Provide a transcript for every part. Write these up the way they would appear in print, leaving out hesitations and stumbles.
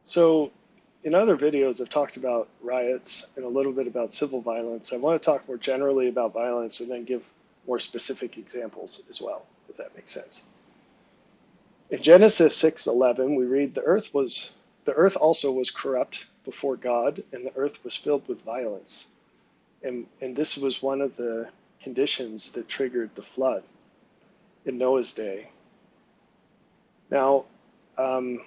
So, in other videos, I've talked about riots and a little bit about civil violence. I want to talk more generally about violence and then give more specific examples as well, if that makes sense. In Genesis 6:11, we read the earth also was corrupt before God, and the earth was filled with violence. And this was one of the conditions that triggered the flood in Noah's day. Now, um,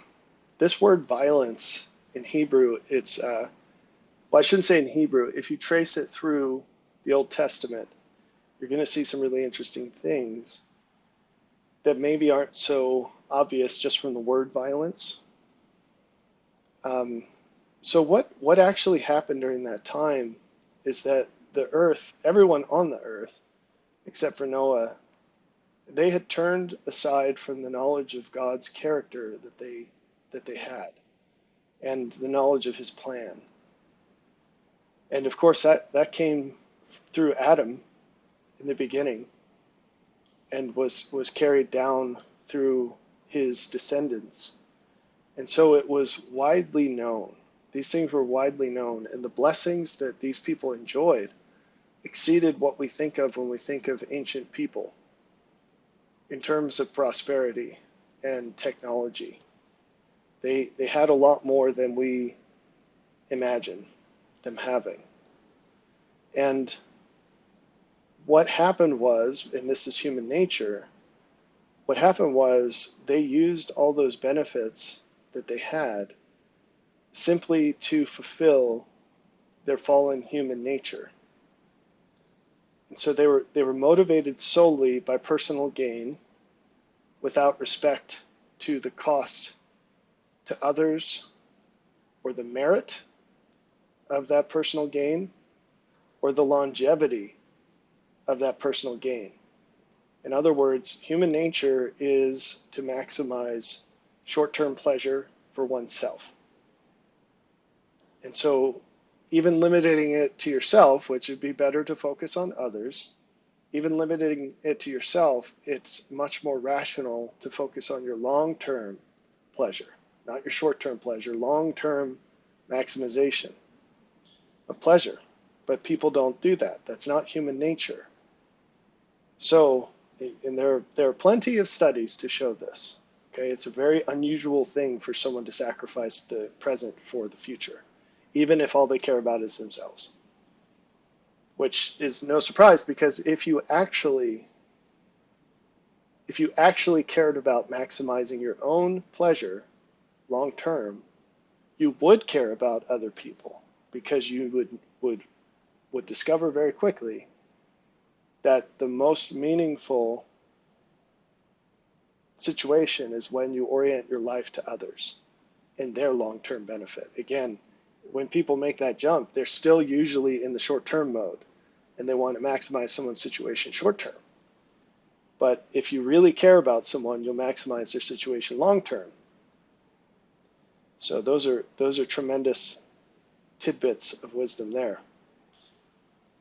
this word violence in Hebrew, well, I shouldn't say in Hebrew. If you trace it through the Old Testament, you're going to see some really interesting things that maybe aren't so obvious just from the word violence. Um, so what actually happened during that time is that the earth, everyone on the earth, except for Noah, they had turned aside from the knowledge of God's character that they had and the knowledge of his plan. And of course that came through Adam in the beginning and was carried down through his descendants. And so it was widely known. These things were widely known, and the blessings that these people enjoyed exceeded what we think of when we think of ancient people in terms of prosperity and technology. They had a lot more than we imagine them having. And what happened was, and this is human nature, what happened was they used all those benefits that they had simply to fulfill their fallen human nature. And so they were motivated solely by personal gain without respect to the cost to others or the merit of that personal gain or the longevity of that personal gain. In other words, human nature is to maximize short-term pleasure for oneself. And so even limiting it to yourself, which would be better to focus on others, even limiting it to yourself, it's much more rational to focus on your long-term pleasure, not your short-term pleasure, long-term maximization of pleasure. But people don't do that. That's not human nature. So, and there are plenty of studies to show this. Okay, it's a very unusual thing for someone to sacrifice the present for the future, even if all they care about is themselves. Which is no surprise, because if you actually cared about maximizing your own pleasure long term, you would care about other people, because you would discover very quickly that the most meaningful situation is when you orient your life to others and their long-term benefit. Again, when people make that jump, they're still usually in the short-term mode and they want to maximize someone's situation short-term. But if you really care about someone, you'll maximize their situation long-term. So those are tremendous tidbits of wisdom there.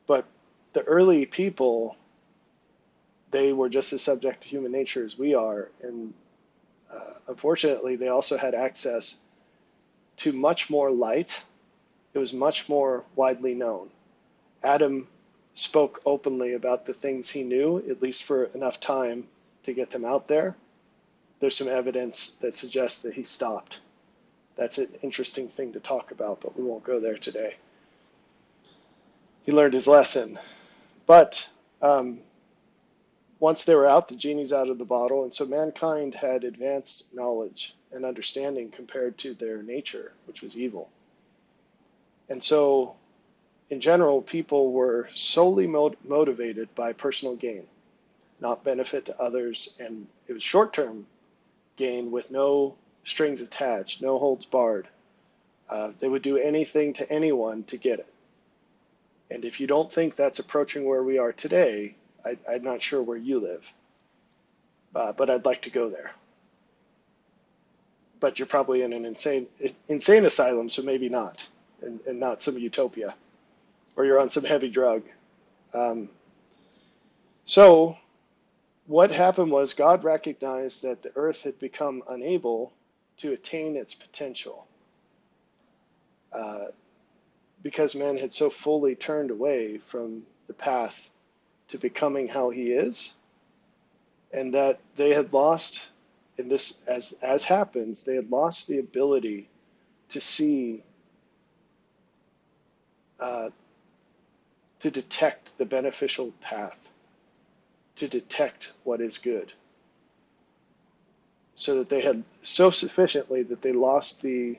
But the early people, they were just as subject to human nature as we are, and unfortunately, they also had access to much more light. It was much more widely known. Adam spoke openly about the things he knew, at least for enough time to get them out there. There's some evidence that suggests that he stopped. That's an interesting thing to talk about, but we won't go there today. He learned his lesson. But once they were out, the genie's out of the bottle, and so mankind had advanced knowledge and understanding compared to their nature, which was evil. And so, in general, people were solely motivated by personal gain, not benefit to others, and it was short-term gain with no strings attached, no holds barred. They would do anything to anyone to get it. And if you don't think that's approaching where we are today, I'm not sure where you live, but I'd like to go there. But you're probably in an insane asylum, so maybe not, and not some utopia, or you're on some heavy drug. Um, so what happened was God recognized that the earth had become unable to attain its potential. because man had so fully turned away from the path to becoming how he is, and that they had lost, in this as happens, they had lost the ability to see, uh, to detect the beneficial path, to detect what is good, so that they had so sufficiently that they lost the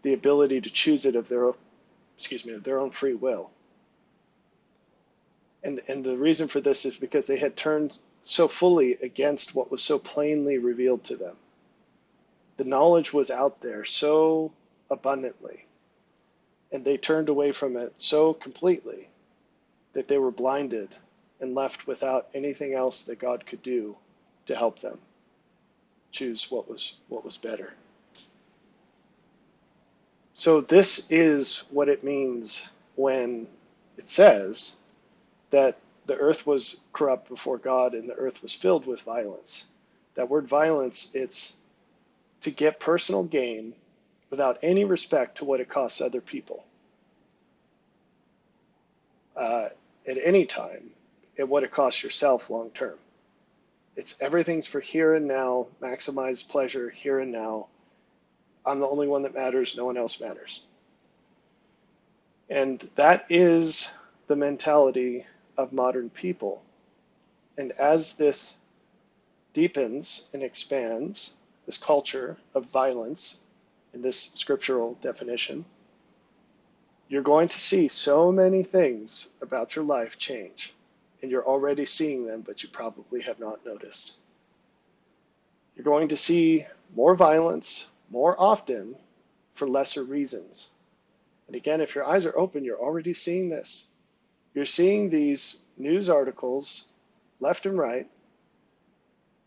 ability to choose it of their own free will. And the reason for this is because they had turned so fully against what was so plainly revealed to them. The knowledge was out there so abundantly, and they turned away from it so completely that they were blinded and left without anything else that God could do to help them choose what was better. So this is what it means when it says that the earth was corrupt before God and the earth was filled with violence. That word violence, it's to get personal gain without any respect to what it costs other people at any time, and what it costs yourself long term. It's everything's for here and now, maximize pleasure here and now. I'm the only one that matters, no one else matters. And that is the mentality of modern people. And as this deepens and expands, this culture of violence in this scriptural definition, you're going to see so many things about your life change. And you're already seeing them, but you probably have not noticed. You're going to see more violence more often for lesser reasons. And again, if your eyes are open, you're already seeing this. You're seeing these news articles left and right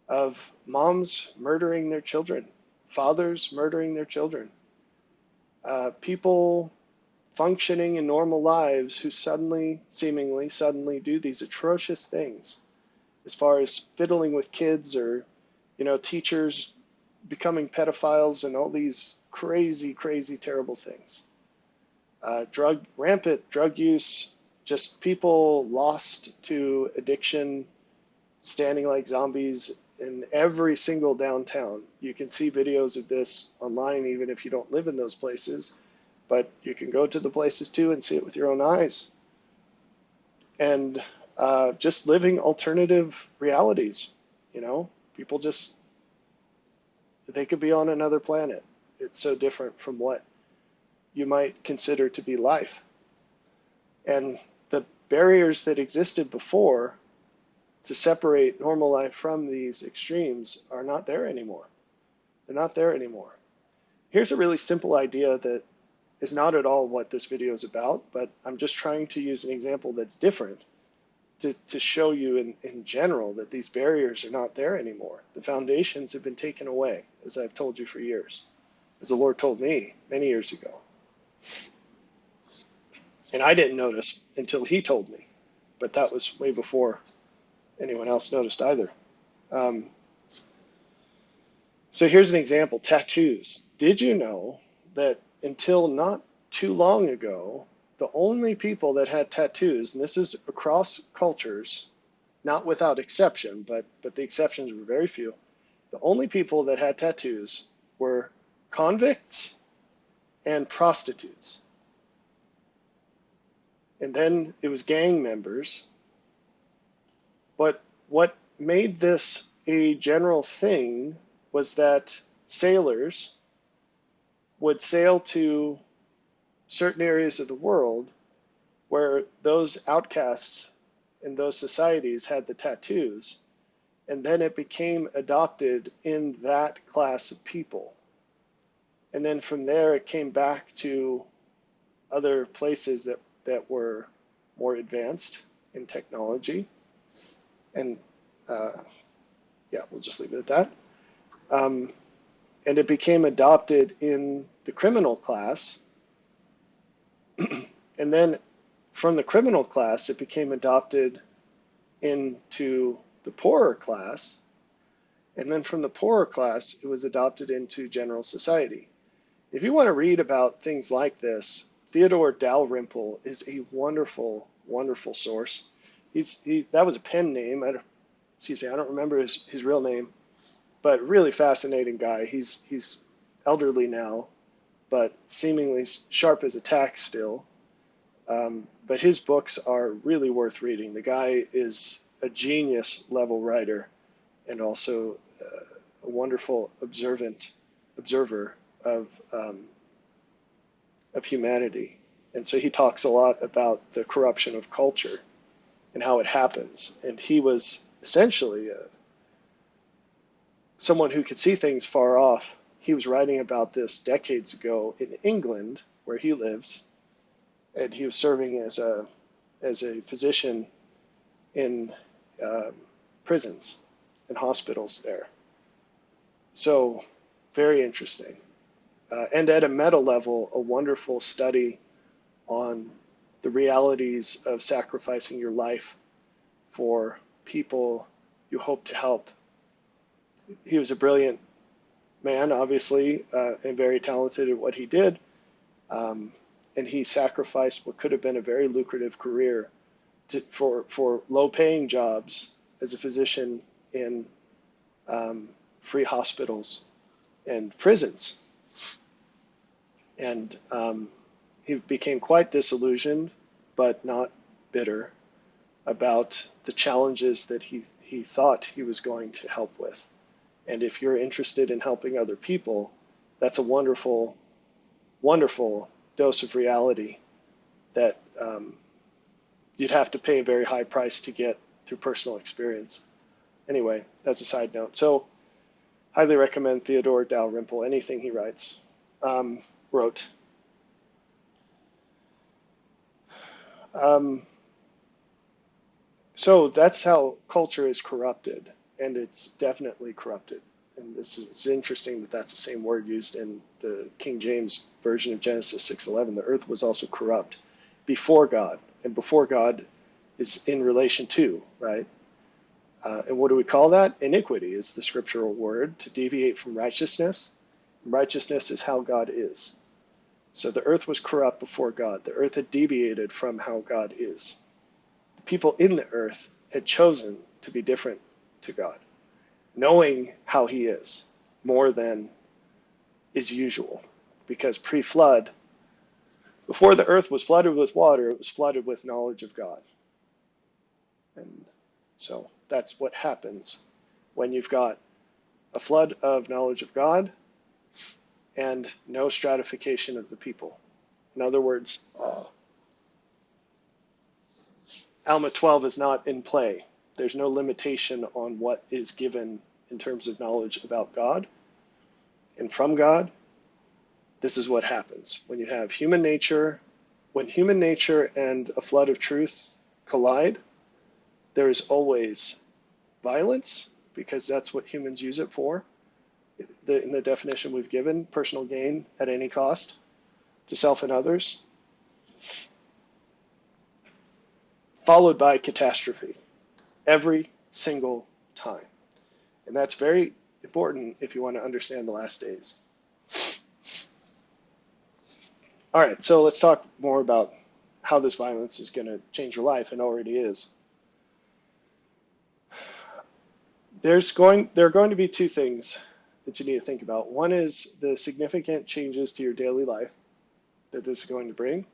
of moms murdering their children, fathers murdering their children, people functioning in normal lives who seemingly suddenly do these atrocious things, as far as fiddling with kids, or, teachers becoming pedophiles, and all these crazy, crazy, terrible things. Rampant drug use, just people lost to addiction, standing like zombies in every single downtown. You can see videos of this online, even if you don't live in those places, but you can go to the places too and see it with your own eyes. And just living alternative realities, people they could be on another planet. It's so different from what you might consider to be life. And the barriers that existed before to separate normal life from these extremes are not there anymore. They're not there anymore. Here's a really simple idea that is not at all what this video is about, but I'm just trying to use an example that's different to show you in general that these barriers are not there anymore. The foundations have been taken away, as I've told you for years, as the Lord told me many years ago. And I didn't notice until he told me, but that was way before anyone else noticed either. So here's an example, tattoos. Did you know that until not too long ago, the only people that had tattoos, and this is across cultures, not without exception, but the exceptions were very few, the only people that had tattoos were convicts and prostitutes. And then it was gang members. But what made this a general thing was that sailors would sail to certain areas of the world where those outcasts in those societies had the tattoos, and then it became adopted in that class of people. And then from there it came back to other places that were more advanced in technology. And we'll just leave it at that. And it became adopted in the criminal class. And then from the criminal class, it became adopted into the poorer class. And then from the poorer class, it was adopted into general society. If you want to read about things like this, Theodore Dalrymple is a wonderful, wonderful source. That was a pen name. Excuse me, I don't remember his real name, but really fascinating guy. He's elderly now, but seemingly sharp as a tack still. But his books are really worth reading. The guy is a genius level writer and also a wonderful observer of humanity. And so he talks a lot about the corruption of culture and how it happens. And he was essentially someone who could see things far off. He was writing about this decades ago in England, where he lives, and he was serving as a physician in prisons and hospitals there. So very interesting. And at a meta level, a wonderful study on the realities of sacrificing your life for people you hope to help. He was a brilliant man, obviously, and very talented at what he did. And he sacrificed what could have been a very lucrative career for low-paying jobs as a physician in free hospitals and prisons. And he became quite disillusioned, but not bitter, about the challenges that he thought he was going to help with. And if you're interested in helping other people, that's a wonderful, wonderful dose of reality that you'd have to pay a very high price to get through personal experience. Anyway, that's a side note. So highly recommend Theodore Dalrymple, anything he wrote. So that's how culture is corrupted, and it's definitely corrupted. And it's interesting that that's the same word used in the King James version of Genesis 6:11. The earth was also corrupt before God, and before God is in relation to, right? And what do we call that? Iniquity is the scriptural word, to deviate from righteousness. Righteousness is how God is. So the earth was corrupt before God. The earth had deviated from how God is. The people in the earth had chosen to be different to God, knowing how he is more than is usual. Because pre-flood, before the earth was flooded with water, it was flooded with knowledge of God. And so that's what happens when you've got a flood of knowledge of God and no stratification of the people. In other words, Alma 12 is not in play. There's no limitation on what is given in terms of knowledge about God and from God. This is what happens when you have human nature. When human nature and a flood of truth collide, there is always violence, because that's what humans use it for. In the definition we've given, personal gain at any cost to self and others, followed by catastrophe every single time. And that's very important if you want to understand the last days. All right, so let's talk more about how this violence is going to change your life, and already is. There are going to be two things that you need to think about. One is the significant changes to your daily life that this is going to bring.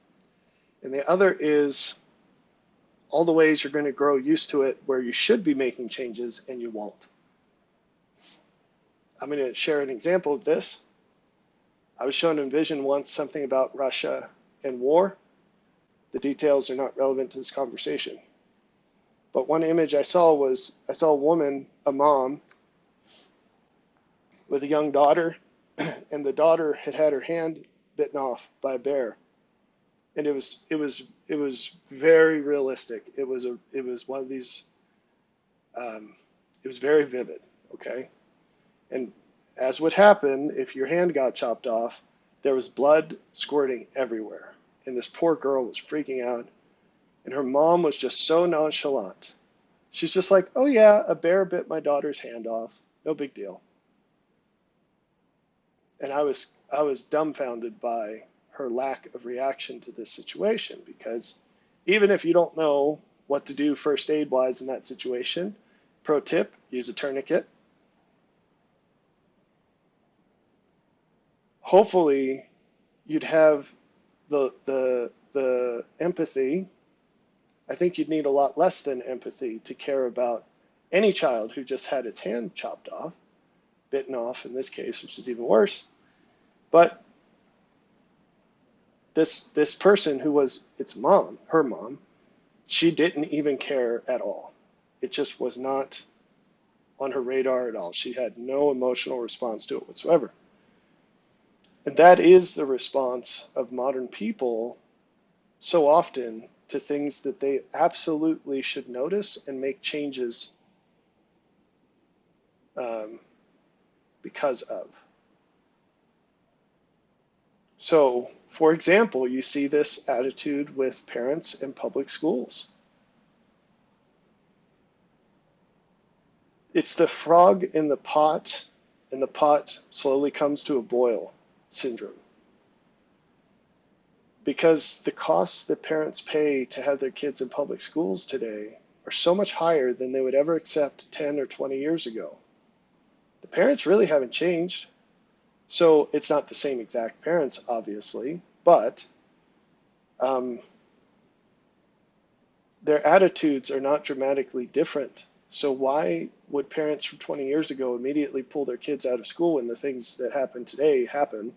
And the other is all the ways you're going to grow used to it, where you should be making changes and you won't. I'm going to share an example of this. I was shown in vision once something about Russia and war. The details are not relevant to this conversation. But one image I saw a woman, a mom, with a young daughter, and the daughter had her hand bitten off by a bear. And it was very realistic. It was one of these. It was very vivid. Okay, and as would happen if your hand got chopped off, there was blood squirting everywhere, and this poor girl was freaking out, and her mom was just so nonchalant. She's just like, "Oh yeah, a bear bit my daughter's hand off. No big deal." And I was dumbfounded by her lack of reaction to this situation, because even if you don't know what to do first aid wise in that situation, pro tip, use a tourniquet. Hopefully you'd have the empathy. I think you'd need a lot less than empathy to care about any child who just had its hand chopped off, bitten off in this case, which is even worse. But this person who was its mom, her mom, she didn't even care at all. It just was not on her radar at all. She had no emotional response to it whatsoever. And that is the response of modern people so often to things that they absolutely should notice and make changes um, because of. So, for example, you see this attitude with parents in public schools. It's the frog in the pot, and the pot slowly comes to a boil syndrome. Because the costs that parents pay to have their kids in public schools today are so much higher than they would ever accept 10 or 20 years ago. The parents really haven't changed. So it's not the same exact parents, obviously, but um, their attitudes are not dramatically different. So why would parents from 20 years ago immediately pull their kids out of school when the things that happen today happen,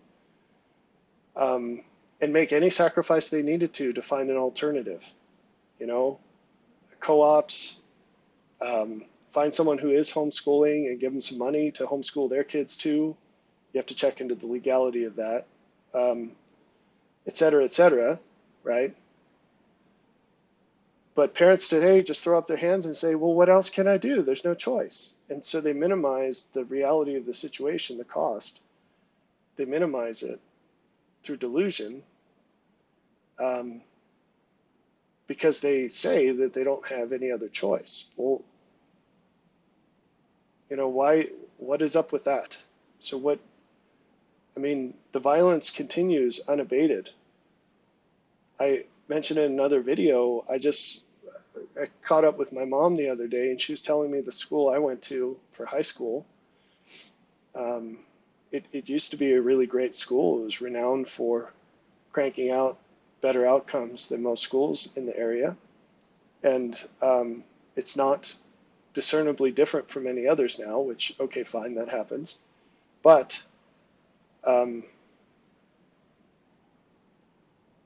um, and make any sacrifice they needed to find an alternative? You know, co-ops, find someone who is homeschooling and give them some money to homeschool their kids too. You have to check into the legality of that, um, et cetera, right? But parents today just throw up their hands and say, well, what else can I do? There's no choice. And so they minimize the reality of the situation, the cost. They minimize it through delusion, um, because they say that they don't have any other choice. Well, why? What is up with that? So what? I mean, the violence continues unabated. I mentioned in another video, I caught up with my mom the other day, and she was telling me the school I went to for high school. Um, it used to be a really great school. It was renowned for cranking out better outcomes than most schools in the area. And it's not discernibly different from any others now, which, okay, fine, that happens. But um,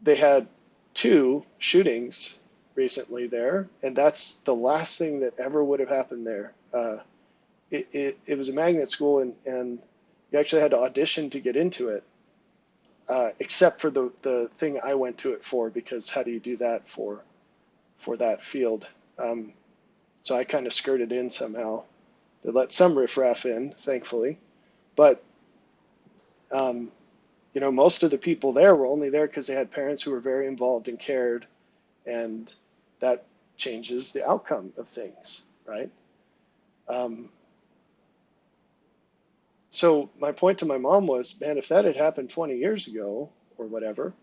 they had 2 shootings recently there, and that's the last thing that ever would have happened there. It was a magnet school, and you actually had to audition to get into it, except for the thing I went to it for, because how do you do that for that field? So I kind of skirted in somehow. They let some riffraff in, thankfully, but um, most of the people there were only there because they had parents who were very involved and cared, and that changes the outcome of things, right? Um, so my point to my mom was, man, if that had happened 20 years ago or whatever,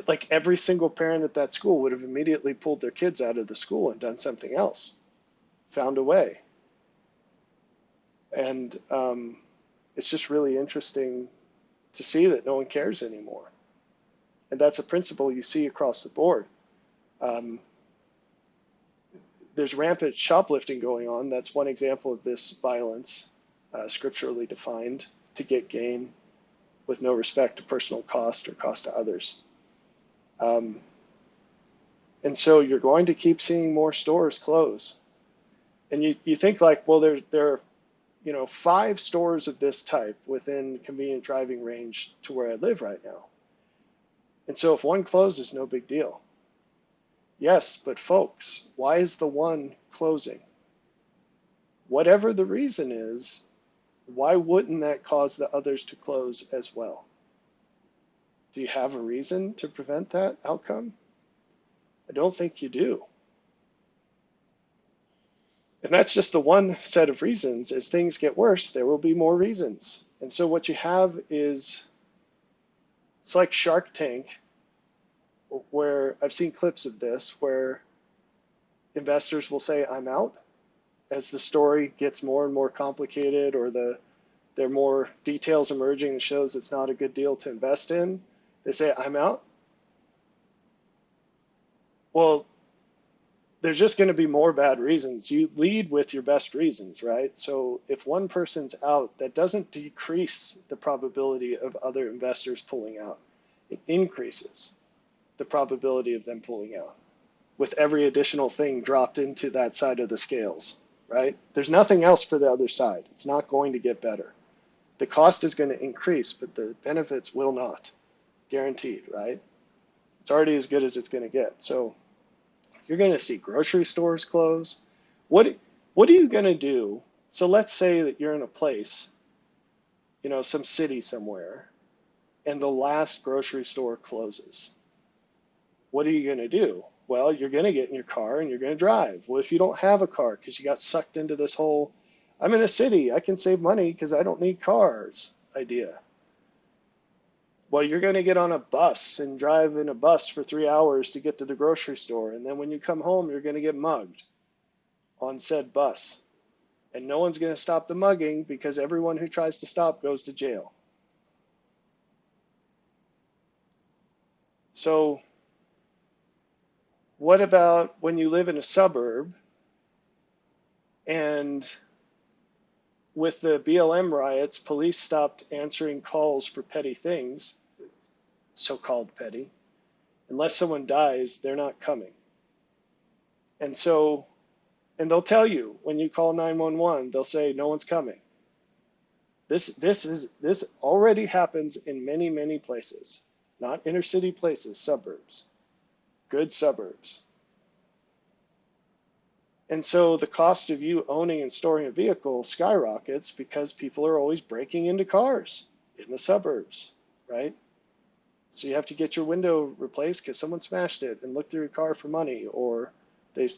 like every single parent at that school would have immediately pulled their kids out of the school and done something else, found a way. And it's just really interesting to see that no one cares anymore. And that's a principle you see across the board. Um, there's rampant shoplifting going on. That's one example of this violence, scripturally defined, to get gain with no respect to personal cost or cost to others. Um, and so you're going to keep seeing more stores close. And you think like, well, there are 5 stores of this type within convenient driving range to where I live right now. And so if one closes, no big deal. Yes, but folks, why is the one closing? Whatever the reason is, why wouldn't that cause the others to close as well? Do you have a reason to prevent that outcome? I don't think you do. And that's just the one set of reasons. As things get worse, there will be more reasons. And so what you have is, it's like Shark Tank, where I've seen clips of this, where investors will say, I'm out, as the story gets more and more complicated, or there are more details emerging that shows it's not a good deal to invest in. They say, I'm out. Well, there's just going to be more bad reasons. You lead with your best reasons, right? So if one person's out, that doesn't decrease the probability of other investors pulling out. It increases the probability of them pulling out with every additional thing dropped into that side of the scales, right? There's nothing else for the other side. It's not going to get better. The cost is going to increase, but the benefits will not, guaranteed, right? It's already as good as it's going to get. So you're going to see grocery stores close. What are you going to do? So let's say that you're in a place, some city somewhere, and the last grocery store closes. What are you going to do? Well, you're going to get in your car and you're going to drive. Well, if you don't have a car because you got sucked into this whole, I'm in a city, I can save money because I don't need cars idea. Well, you're going to get on a bus and drive in a bus for 3 hours to get to the grocery store. And then when you come home, you're going to get mugged on said bus. And no one's going to stop the mugging because everyone who tries to stop goes to jail. So what about when you live in a suburb and with the BLM riots, police stopped answering calls for petty things, so-called petty. Unless someone dies, they're not coming. And so, and they'll tell you when you call 911, they'll say no one's coming. This already happens in many, many places, not inner city places, suburbs, good suburbs. And so the cost of you owning and storing a vehicle skyrockets because people are always breaking into cars in the suburbs, right? So you have to get your window replaced because someone smashed it and looked through your car for money, or they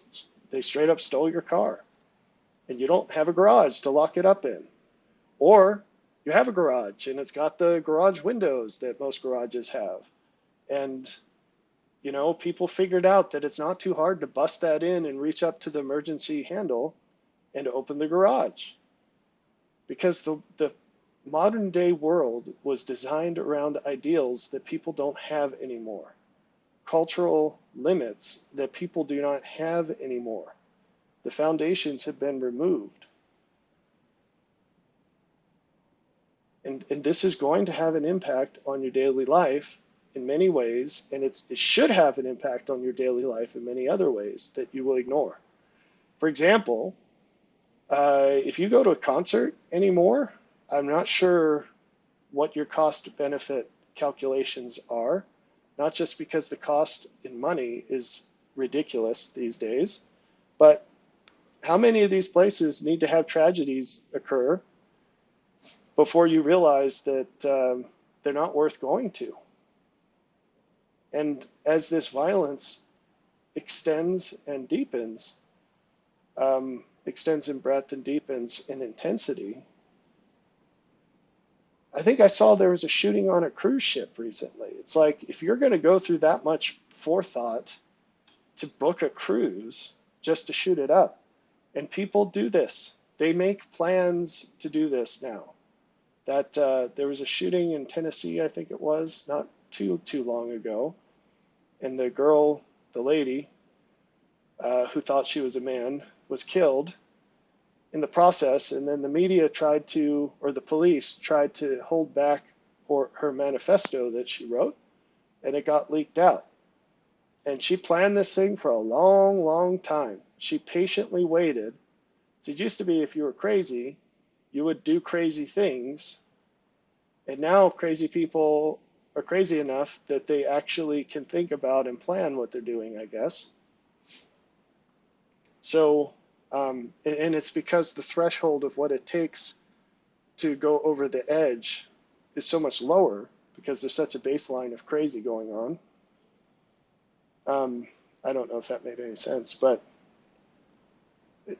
straight up stole your car and you don't have a garage to lock it up in. Or you have a garage and it's got the garage windows that most garages have. And people figured out that it's not too hard to bust that in and reach up to the emergency handle and open the garage. Because the modern day world was designed around ideals that people don't have anymore. Cultural limits that people do not have anymore. The foundations have been removed. And this is going to have an impact on your daily life in many ways, and it should have an impact on your daily life in many other ways that you will ignore. For example, if you go to a concert anymore, I'm not sure what your cost-benefit calculations are, not just because the cost in money is ridiculous these days, but how many of these places need to have tragedies occur before you realize that they're not worth going to? And as this violence extends and deepens, extends in breadth and deepens in intensity, I think I saw there was a shooting on a cruise ship recently. It's like, if you're going to go through that much forethought to book a cruise just to shoot it up, and people do this, they make plans to do this now. That there was a shooting in Tennessee, I think it was, not too long ago, and the girl, the lady, who thought she was a man, was killed in the process, and then the media tried to, or the police tried to hold back her manifesto that she wrote, and it got leaked out. And she planned this thing for a long, long time. She patiently waited. So it used to be, if you were crazy, you would do crazy things, and now crazy people are crazy enough that they actually can think about and plan what they're doing, I guess. So, and it's because the threshold of what it takes to go over the edge is so much lower because there's such a baseline of crazy going on. I don't know if that made any sense, but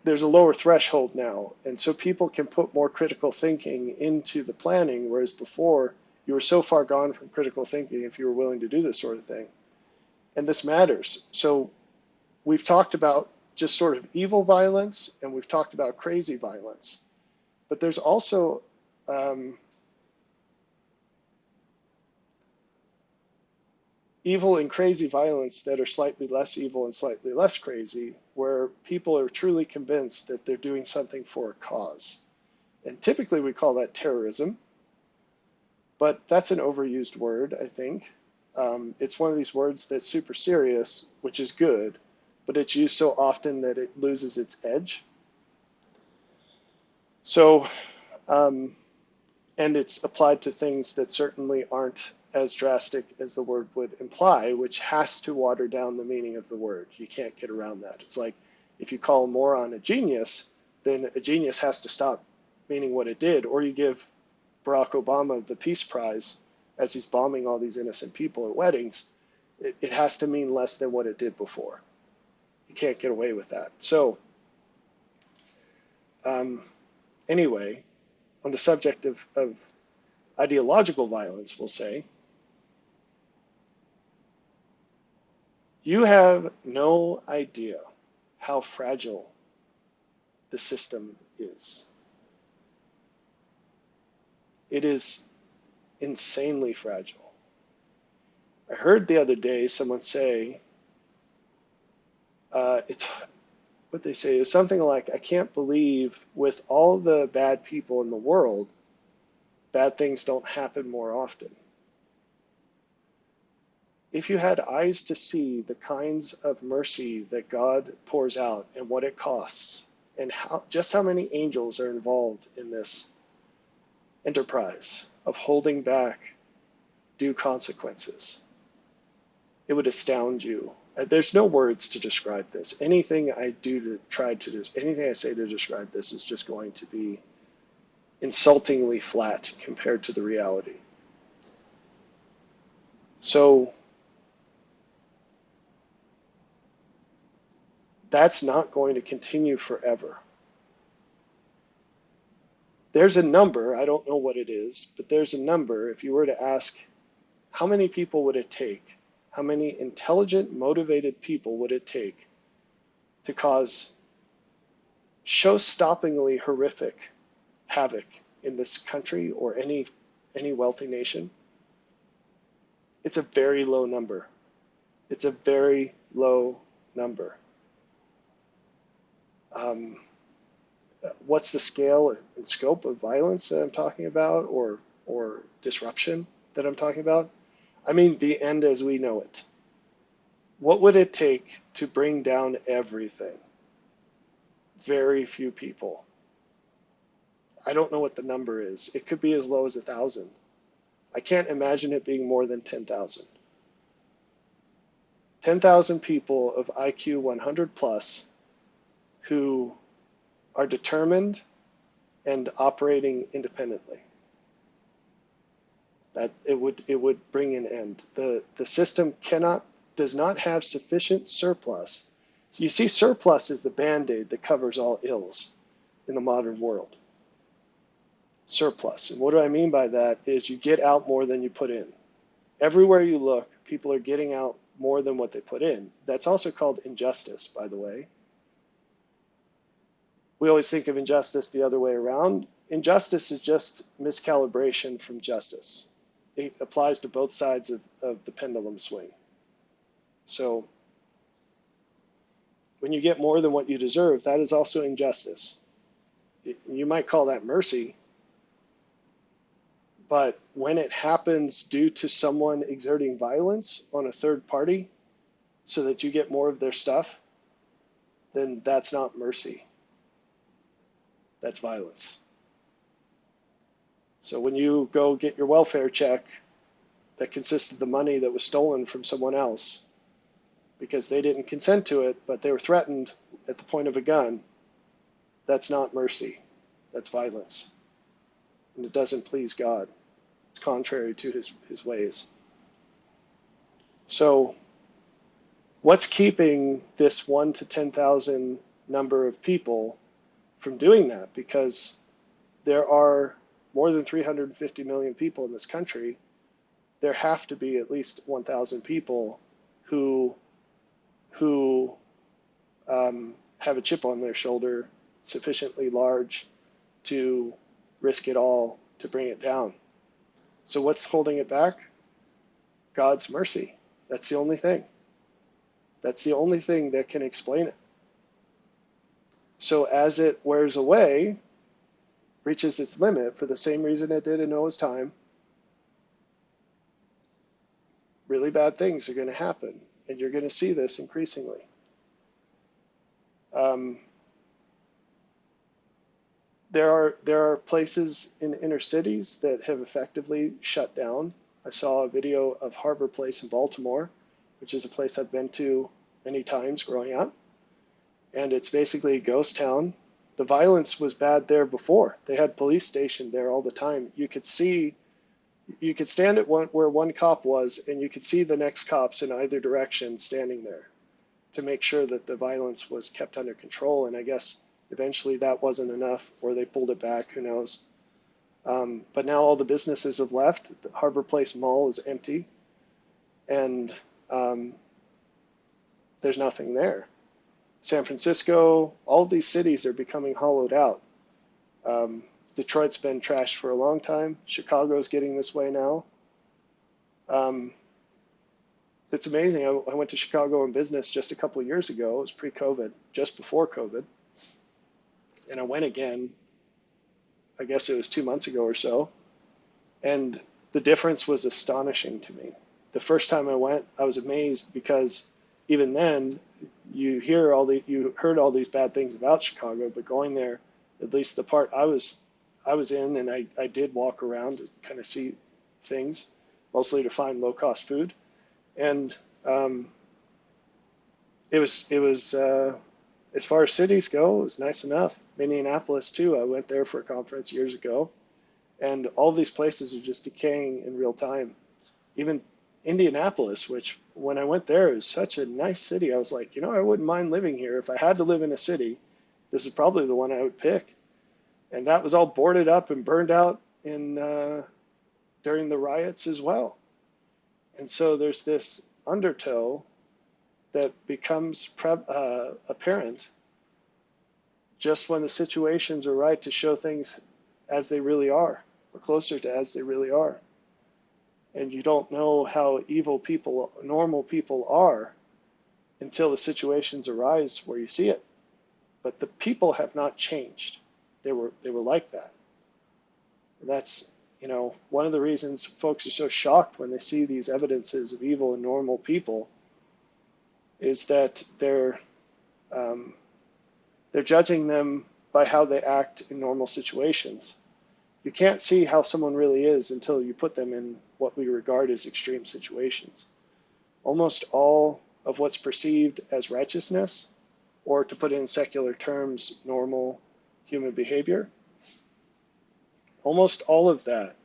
there's a lower threshold now, and so people can put more critical thinking into the planning, whereas before you were so far gone from critical thinking if you were willing to do this sort of thing. And this matters. So we've talked about just sort of evil violence, and we've talked about crazy violence, but there's also evil and crazy violence that are slightly less evil and slightly less crazy, where people are truly convinced that they're doing something for a cause. And typically we call that terrorism, but that's an overused word, I think. It's one of these words that's super serious, which is good, but it's used so often that it loses its edge. So, and it's applied to things that certainly aren't as drastic as the word would imply, which has to water down the meaning of the word. You can't get around that. It's like if you call a moron a genius, then a genius has to stop meaning what it did, or you give Barack Obama the Peace Prize as he's bombing all these innocent people at weddings. It has to mean less than what it did before. You can't get away with that. So anyway, on the subject of ideological violence, we'll say, you have no idea how fragile the system is. It is insanely fragile. I heard the other day someone say, it's what they say is something like, I can't believe with all the bad people in the world, bad things don't happen more often. If you had eyes to see the kinds of mercy that God pours out and what it costs, and just how many angels are involved in this enterprise of holding back due consequences, it would astound you. There's no words to describe this. Anything I say to describe this is just going to be insultingly flat compared to the reality. So that's not going to continue forever. There's a number, I don't know what it is, but there's a number. If you were to ask how many people would it take, how many intelligent, motivated people would it take to cause show-stoppingly horrific havoc in this country or any wealthy nation? It's a very low number. It's a very low number. What's the scale and scope of violence that I'm talking about, or disruption that I'm talking about? I mean, the end as we know it. What would it take to bring down everything? Very few people. I don't know what the number is. It could be as low as 1,000. I can't imagine it being more than 10,000. 10,000 people of IQ 100 plus who are determined and operating independently. That it would bring an end. The system does not have sufficient surplus. So you see, surplus is the Band-Aid that covers all ills in the modern world. Surplus. And what do I mean by that is you get out more than you put in. Everywhere you look, people are getting out more than what they put in. That's also called injustice, by the way. We always think of injustice the other way around. Injustice is just miscalibration from justice. It applies to both sides of the pendulum swing. So when you get more than what you deserve, that is also injustice. You might call that mercy, but when it happens due to someone exerting violence on a third party so that you get more of their stuff, then that's not mercy. That's violence. So when you go get your welfare check that consists of the money that was stolen from someone else because they didn't consent to it, but they were threatened at the point of a gun, that's not mercy. That's violence. And it doesn't please God. It's contrary to his ways. So what's keeping this 1 to 10,000 number of people from doing that, because there are more than 350 million people in this country. There have to be at least 1,000 people who have a chip on their shoulder sufficiently large to risk it all to bring it down. So what's holding it back? God's mercy. That's the only thing. That's the only thing that can explain it. So as it wears away, reaches its limit for the same reason it did in Noah's time, really bad things are going to happen. And you're going to see this increasingly. There are places in inner cities that have effectively shut down. I saw a video of Harbor Place in Baltimore, which is a place I've been to many times growing up. And it's basically a ghost town. The violence was bad there before. They had police stationed there all the time. You could stand at where one cop was, and you could see the next cops in either direction standing there to make sure that the violence was kept under control. And I guess eventually that wasn't enough, or they pulled it back, who knows. But now all the businesses have left. The Harbor Place Mall is empty, and there's nothing there. San Francisco, all of these cities are becoming hollowed out. Detroit's been trashed for a long time. Chicago's getting this way now. It's amazing. I went to Chicago in business just a couple of years ago. It was pre-COVID, just before COVID. And I went again, I guess it was 2 months ago or so. And the difference was astonishing to me. The first time I went, I was amazed, because even then, you heard all these bad things about Chicago, but going there, at least the part I was in, and I did walk around to kind of see things, mostly to find low-cost food. And it was as far as cities go, it was nice enough. Minneapolis too. I went there for a conference years ago, and all these places are just decaying in real time. Even Indianapolis, which when I went there, it was such a nice city. I was like, I wouldn't mind living here. If I had to live in a city, this is probably the one I would pick. And that was all boarded up and burned out during the riots as well. And so there's this undertow that becomes apparent just when the situations are right to show things as they really are, or closer to as they really are. And you don't know how evil people, normal people, are until the situations arise where you see it. But the people have not changed. They were like that. And that's, one of the reasons folks are so shocked when they see these evidences of evil in normal people is that they're judging them by how they act in normal situations. You can't see how someone really is until you put them in what we regard as extreme situations. Almost all of what's perceived as righteousness, or to put it in secular terms, normal human behavior, almost all of that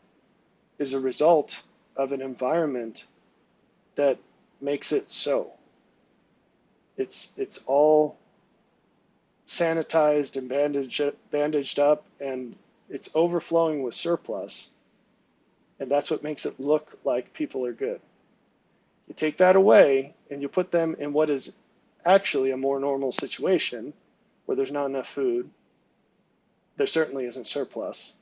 is a result of an environment that makes it so. It's all sanitized and bandaged up, and it's overflowing with surplus. And that's what makes it look like people are good. You take that away and you put them in what is actually a more normal situation where there's not enough food. There certainly isn't surplus.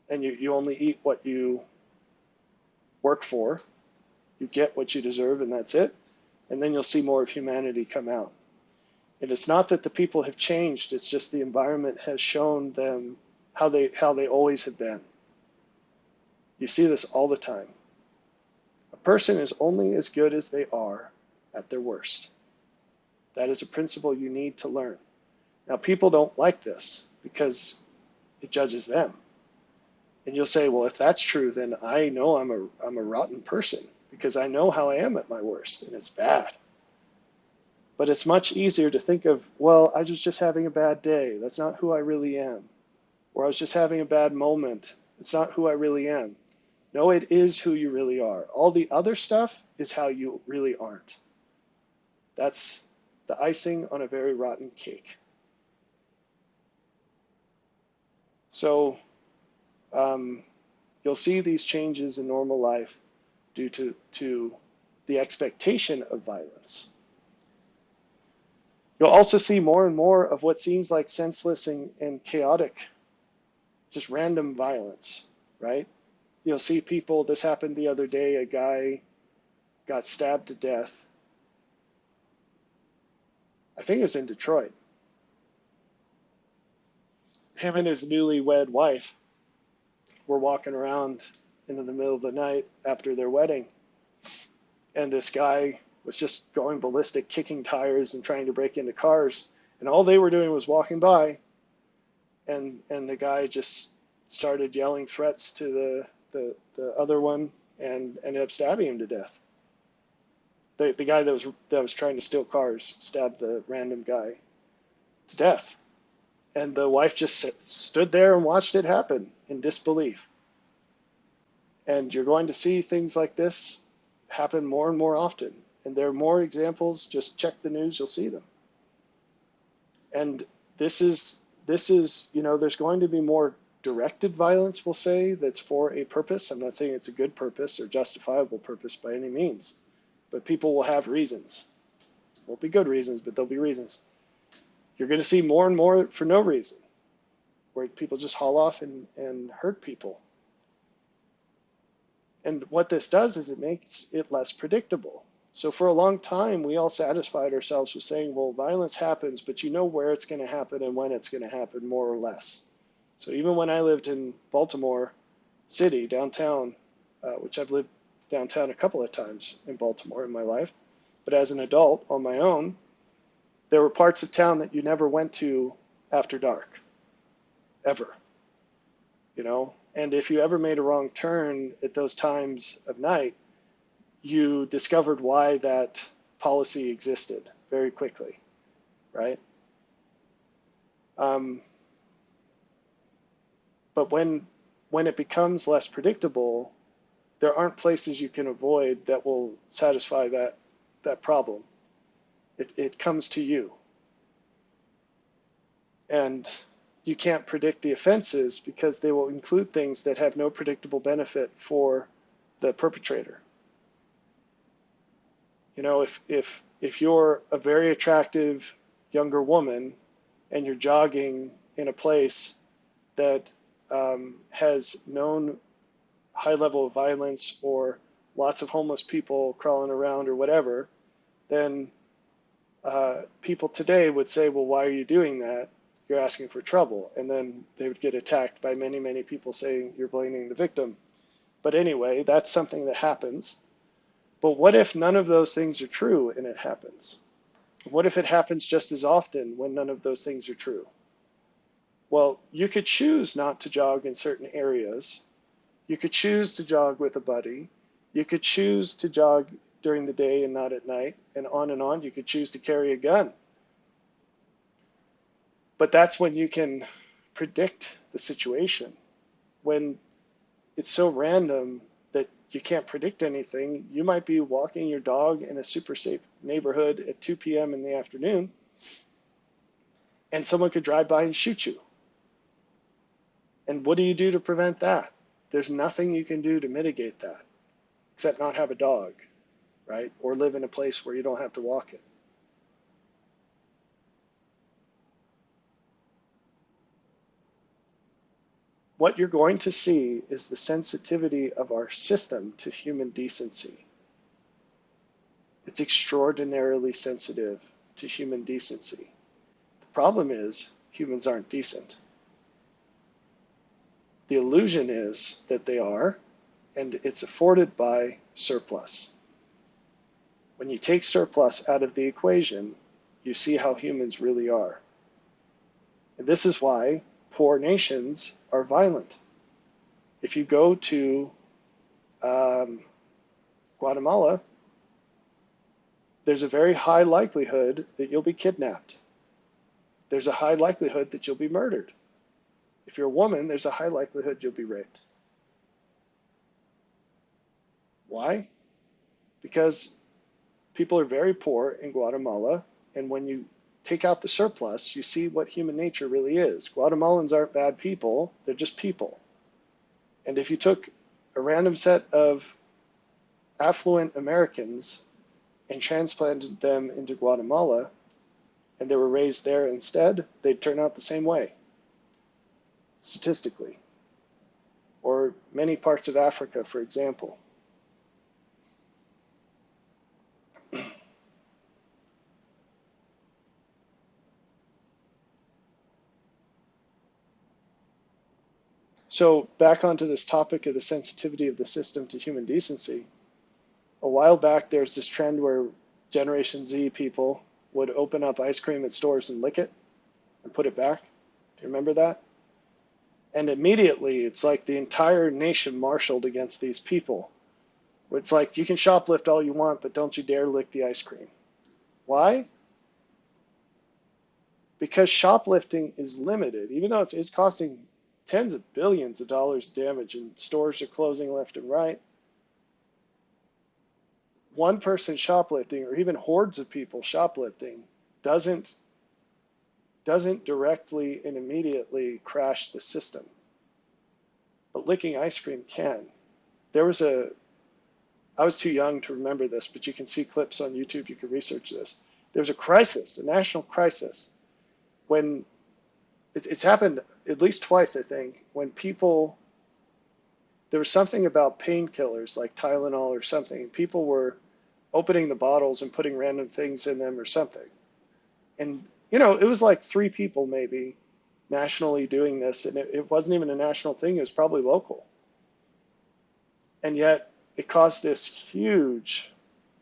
And you only eat what you work for. You get what you deserve, and that's it. And then you'll see more of humanity come out. And it's not that the people have changed, it's just the environment has shown them how they always have been. You see this all the time. A person is only as good as they are at their worst. That is a principle you need to learn. Now, people don't like this because it judges them. And you'll say, well, if that's true, then I know I'm a rotten person because I know how I am at my worst, and it's bad. But it's much easier to think of, well, I was just having a bad day. That's not who I really am. Or I was just having a bad moment. It's not who I really am. No, it is who you really are. All the other stuff is how you really aren't. That's the icing on a very rotten cake. So you'll see these changes in normal life due to the expectation of violence. You'll also see more and more of what seems like senseless and chaotic, just random violence, right? You'll see people, this happened the other day, a guy got stabbed to death. I think it was in Detroit. Him and his newlywed wife were walking around in the middle of the night after their wedding, and this guy was just going ballistic, kicking tires and trying to break into cars. And all they were doing was walking by, and the guy just started yelling threats to the other one and ended up stabbing him to death. The guy that was trying to steal cars stabbed the random guy to death. And the wife just stood there and watched it happen in disbelief. And you're going to see things like this happen more and more often. And there are more examples. Just check the news, you'll see them. And this is, there's going to be more directed violence, we'll say, that's for a purpose. I'm not saying it's a good purpose or justifiable purpose by any means, but people will have reasons. Won't be good reasons, but there'll be reasons. You're going to see more and more for no reason, where people just haul off and hurt people. And what this does is it makes it less predictable. So for a long time, we all satisfied ourselves with saying, well, violence happens, but you know where it's going to happen and when it's going to happen, more or less. So even when I lived in Baltimore City, downtown, which I've lived downtown a couple of times in Baltimore in my life, but as an adult on my own, there were parts of town that you never went to after dark, ever, And if you ever made a wrong turn at those times of night, you discovered why that policy existed very quickly, right? But when it becomes less predictable, there aren't places you can avoid that will satisfy that problem. It comes to you. And you can't predict the offenses because they will include things that have no predictable benefit for the perpetrator. If you're a very attractive younger woman and you're jogging in a place that has known high level of violence or lots of homeless people crawling around or whatever, then people today would say, well, why are you doing that? You're asking for trouble. And then they would get attacked by many, many people saying you're blaming the victim. But anyway, that's something that happens. But what if none of those things are true and it happens? What if it happens just as often when none of those things are true? Well, you could choose not to jog in certain areas. You could choose to jog with a buddy. You could choose to jog during the day and not at night, and on and on. You could choose to carry a gun. But that's when you can predict the situation. When it's so random that you can't predict anything, you might be walking your dog in a super safe neighborhood at 2 p.m. in the afternoon, and someone could drive by and shoot you. And what do you do to prevent that? There's nothing you can do to mitigate that, except not have a dog, right? Or live in a place where you don't have to walk it. What you're going to see is the sensitivity of our system to human decency. It's extraordinarily sensitive to human decency. The problem is humans aren't decent. The illusion is that they are, and it's afforded by surplus. When you take surplus out of the equation, you see how humans really are. And this is why poor nations are violent. If you go to Guatemala, there's a very high likelihood that you'll be kidnapped. There's a high likelihood that you'll be murdered. If you're a woman, there's a high likelihood you'll be raped. Why? Because people are very poor in Guatemala And when you take out the surplus, you see what human nature really is. Guatemalans aren't bad people, they're just people. And if you took a random set of affluent Americans and transplanted them into Guatemala, and they were raised there instead, they'd turn out the same way, statistically. Or many parts of Africa, for example. So back onto this topic of the sensitivity of the system to human decency. A while back, there's this trend where Generation Z people would open up ice cream at stores and lick it and put it back. Do you remember that? And immediately, it's like the entire nation marshaled against these people. It's like, you can shoplift all you want, but don't you dare lick the ice cream. Why? Because shoplifting is limited, even though it's costing tens of billions of dollars damage and stores are closing left and right. One person shoplifting, or even hordes of people shoplifting, doesn't directly and immediately crash the system. But licking ice cream can. I was too young to remember this, but you can see clips on YouTube, you can research this. There's a crisis, a national crisis, when it's happened at least twice, I think, when there was something about painkillers like Tylenol or something. People were opening the bottles and putting random things in them or something. And, it was like 3 people maybe nationally doing this, and it wasn't even a national thing, it was probably local. And yet it caused this huge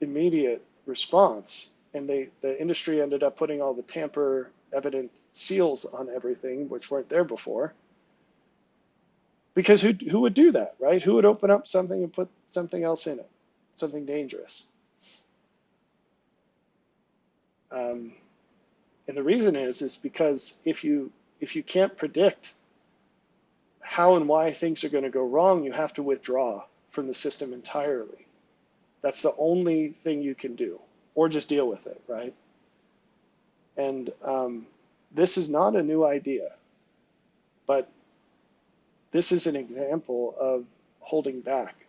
immediate response, and the industry ended up putting all the tamper evident seals on everything, which weren't there before. Because who would do that, right? Who would open up something and put something else in it, something dangerous? And the reason is because if you can't predict how and why things are going to go wrong, you have to withdraw from the system entirely. That's the only thing you can do, or just deal with it, right? And this is not a new idea, but this is an example of holding back,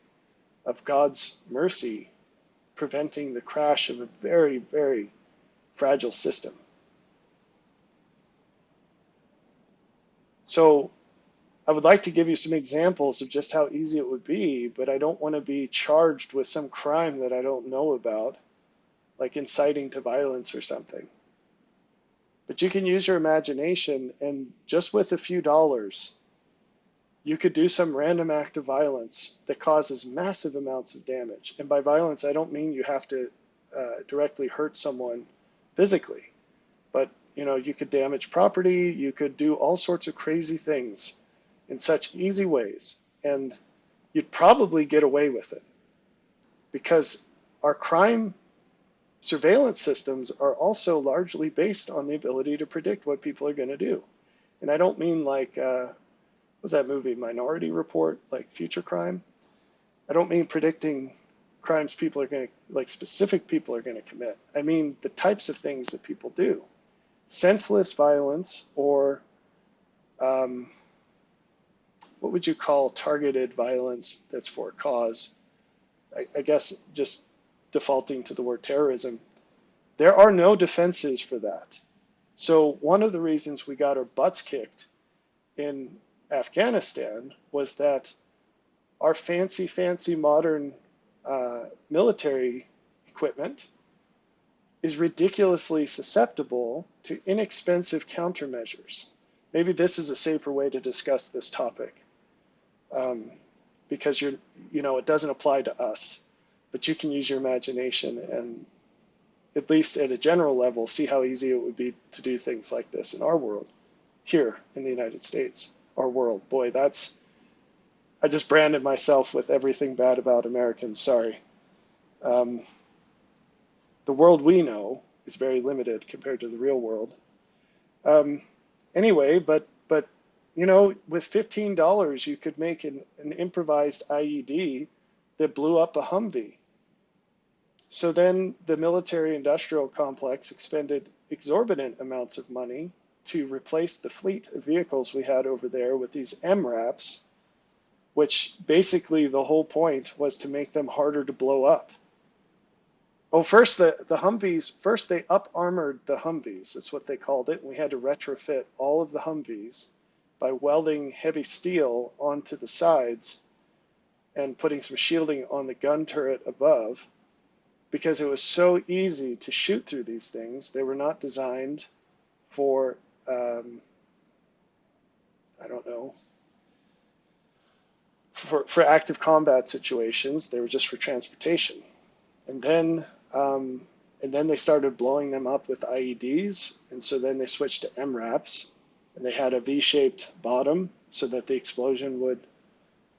of God's mercy preventing the crash of a very, very fragile system. So I would like to give you some examples of just how easy it would be, but I don't want to be charged with some crime that I don't know about, like inciting to violence or something. But you can use your imagination, and just with a few dollars, you could do some random act of violence that causes massive amounts of damage. And by violence, I don't mean you have to directly hurt someone physically, but you could damage property, you could do all sorts of crazy things in such easy ways, and you'd probably get away with it, because our crime surveillance systems are also largely based on the ability to predict what people are going to do. And I don't mean like, was that movie Minority Report, like future crime? I don't mean predicting crimes people are going to, like specific people are going to commit. I mean the types of things that people do. Senseless violence, or what would you call targeted violence that's for a cause? I guess just defaulting to the word terrorism. There are no defenses for that. So one of the reasons we got our butts kicked in Afghanistan was that our fancy modern military equipment is ridiculously susceptible to inexpensive countermeasures. Maybe this is a safer way to discuss this topic, because it doesn't apply to us, but you can use your imagination and, at least at a general level, see how easy it would be to do things like this in our world, here in the United States, our world. Boy, I just branded myself with everything bad about Americans, sorry. The world we know is very limited compared to the real world. Anyway, but with $15, you could make an improvised IED that blew up a Humvee. So then the military-industrial complex expended exorbitant amounts of money to replace the fleet of vehicles we had over there with these MRAPs, which basically the whole point was to make them harder to blow up. Oh, first the Humvees, first they up-armored the Humvees, that's what they called it, and we had to retrofit all of the Humvees by welding heavy steel onto the sides and putting some shielding on the gun turret above, because it was so easy to shoot through these things. They were not designed for, I don't know, for active combat situations. They were just for transportation. And then they started blowing them up with IEDs, and so then they switched to MRAPs, and they had a V-shaped bottom so that the explosion would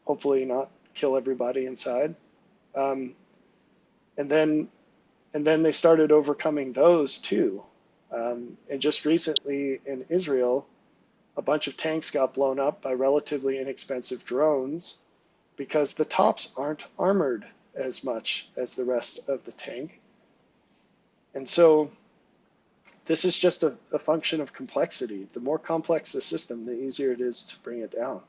hopefully not kill everybody inside. And then they started overcoming those too. And just recently in Israel, a bunch of tanks got blown up by relatively inexpensive drones because the tops aren't armored as much as the rest of the tank. And so this is just a function of complexity. The more complex the system, the easier it is to bring it down.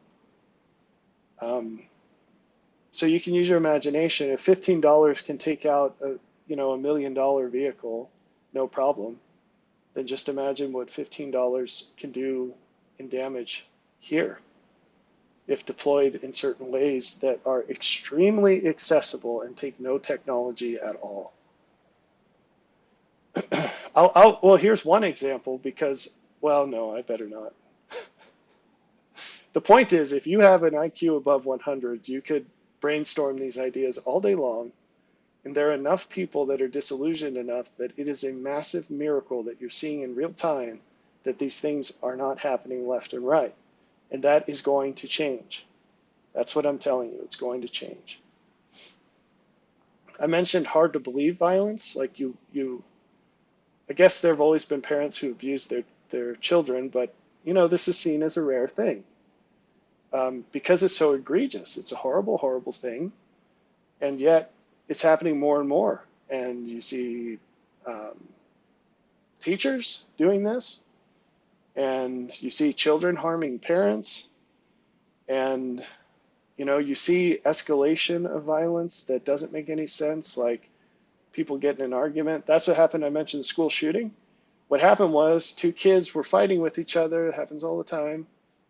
So you can use your imagination. If $15 can take out a $1 million vehicle, no problem, then just imagine what $15 can do in damage here if deployed in certain ways that are extremely accessible and take no technology at all. Well, here's one example because, well, no, I better not. The point is, if you have an IQ above 100, you could brainstorm these ideas all day long, and there are enough people that are disillusioned enough that it is a massive miracle that you're seeing in real time that these things are not happening left and right. And that is going to change. That's what I'm telling you. It's going to change. I mentioned hard to believe violence. Like I guess there have always been parents who abuse their children, but this is seen as a rare thing because it's so egregious. It's a horrible, horrible thing, and yet it's happening more and more. And you see teachers doing this, and you see children harming parents, and you see escalation of violence that doesn't make any sense, like people get in an argument. That's what happened. I mentioned the school shooting. What happened was two kids were fighting with each other. It happens all the time.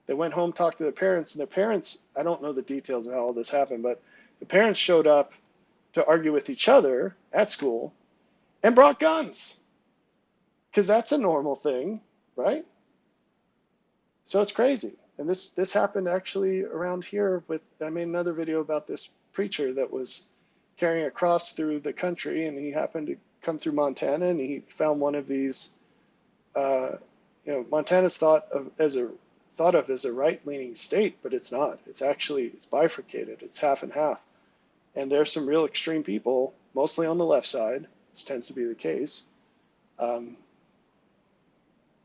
They went home, talked to their parents, and their parents, I don't know the details of how all this happened, but the parents showed up to argue with each other at school and brought guns because that's a normal thing, right? So it's crazy. And this happened actually around here I made another video about this preacher that was carrying a cross through the country, and he happened to come through Montana, and he found one of these, Montana's thought of as a right-leaning state, but it's not. It's bifurcated. It's half and half. And there's some real extreme people, mostly on the left side. This tends to be the case.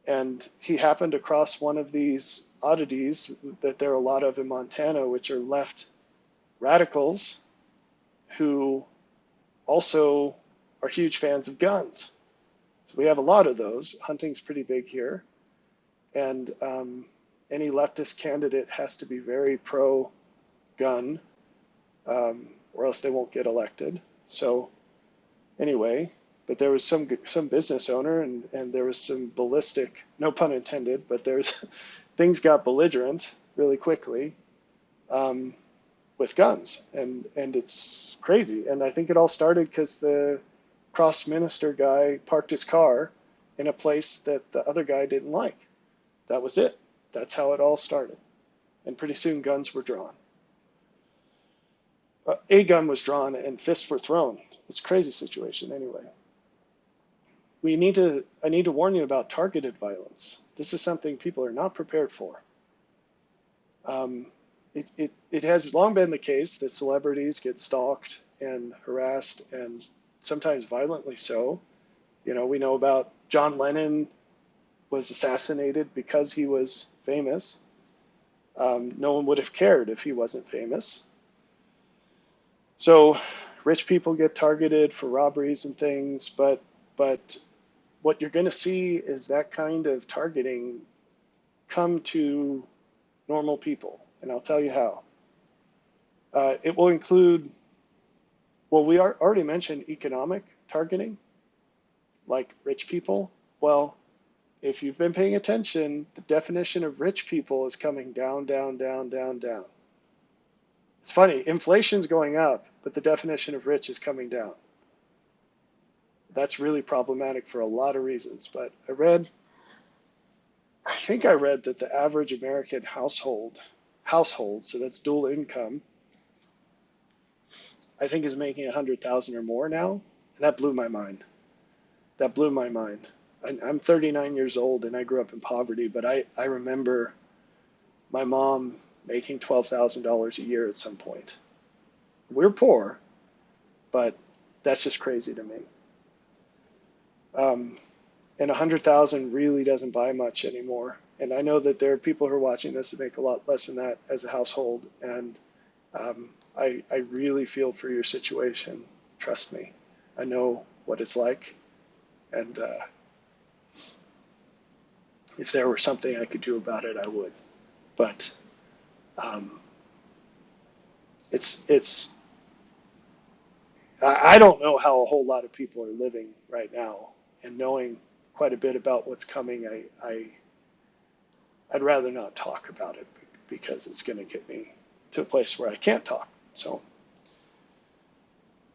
And he happened across one of these oddities that there are a lot of in Montana, which are left radicals who also are huge fans of guns. So we have a lot of those. Hunting's pretty big here. And any leftist candidate has to be very pro-gun, or else they won't get elected. So anyway, but there was some business owner, and there was some ballistic, no pun intended, but there's things got belligerent really quickly with guns, and it's crazy. And I think it all started because the cross minister guy parked his car in a place that the other guy didn't like. That was it. That's how it all started. And pretty soon guns were drawn. A gun was drawn and fists were thrown. It's a crazy situation anyway. I need to warn you about targeted violence. This is something people are not prepared for. It has long been the case that celebrities get stalked and harassed, and sometimes violently so. We know about John Lennon was assassinated because he was famous. No one would have cared if he wasn't famous. So rich people get targeted for robberies and things, but what you're going to see is that kind of targeting come to normal people, and I'll tell you how. It will include, well, we already mentioned economic targeting, like rich people. Well, if you've been paying attention, the definition of rich people is coming down, down, down, down, down. It's funny, inflation's going up, but the definition of rich is coming down. That's really problematic for a lot of reasons. But I think I read that the average American household, so that's dual income, I think is making 100,000 or more now, and that blew my mind. That blew my mind. I'm 39 years old and I grew up in poverty, but I remember my mom making $12,000 a year at some point. We're poor, but that's just crazy to me. And 100,000 really doesn't buy much anymore. And I know that there are people who are watching this that make a lot less than that as a household. And I really feel for your situation. Trust me. I know what it's like. And if there were something I could do about it, I would. But I don't know how a whole lot of people are living right now, and knowing quite a bit about what's coming, I'd rather not talk about it because it's going to get me to a place where I can't talk. So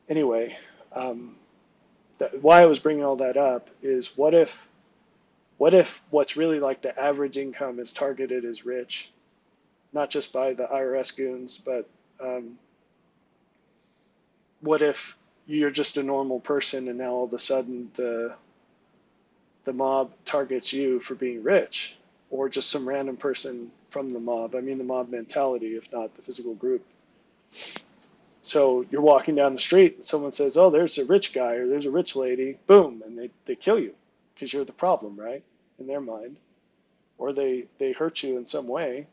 anyway, why I was bringing all that up is what if what's really like the average income is targeted as rich, not just by the IRS goons, but what if you're just a normal person and now all of a sudden the mob targets you for being rich, or just some random person from the mob? I mean the mob mentality, if not the physical group. So you're walking down the street and someone says, oh, there's a rich guy or there's a rich lady, boom, and they kill you because you're the problem, right, in their mind, or they hurt you in some way.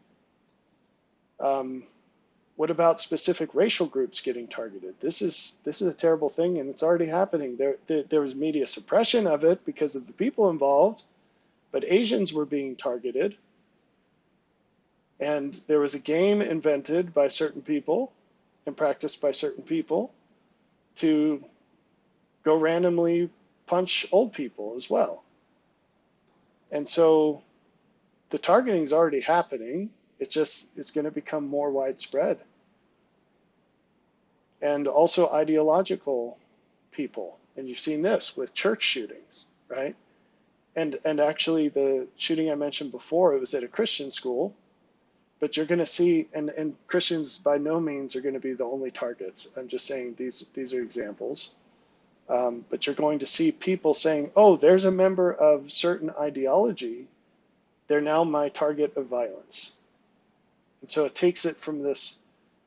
What about specific racial groups getting targeted? This is a terrible thing, and it's already happening. There was media suppression of it because of the people involved, but Asians were being targeted, and there was a game invented by certain people and practiced by certain people to go randomly punch old people as well. And so the targeting is already happening. It's going to become more widespread. And also ideological people. And you've seen this with church shootings, right? And actually the shooting I mentioned before, it was at a Christian school. But you're going to see, and Christians by no means are going to be the only targets. I'm just saying these are examples. But you're going to see people saying, oh, there's a member of certain ideology. They're now my target of violence. And so it takes it from this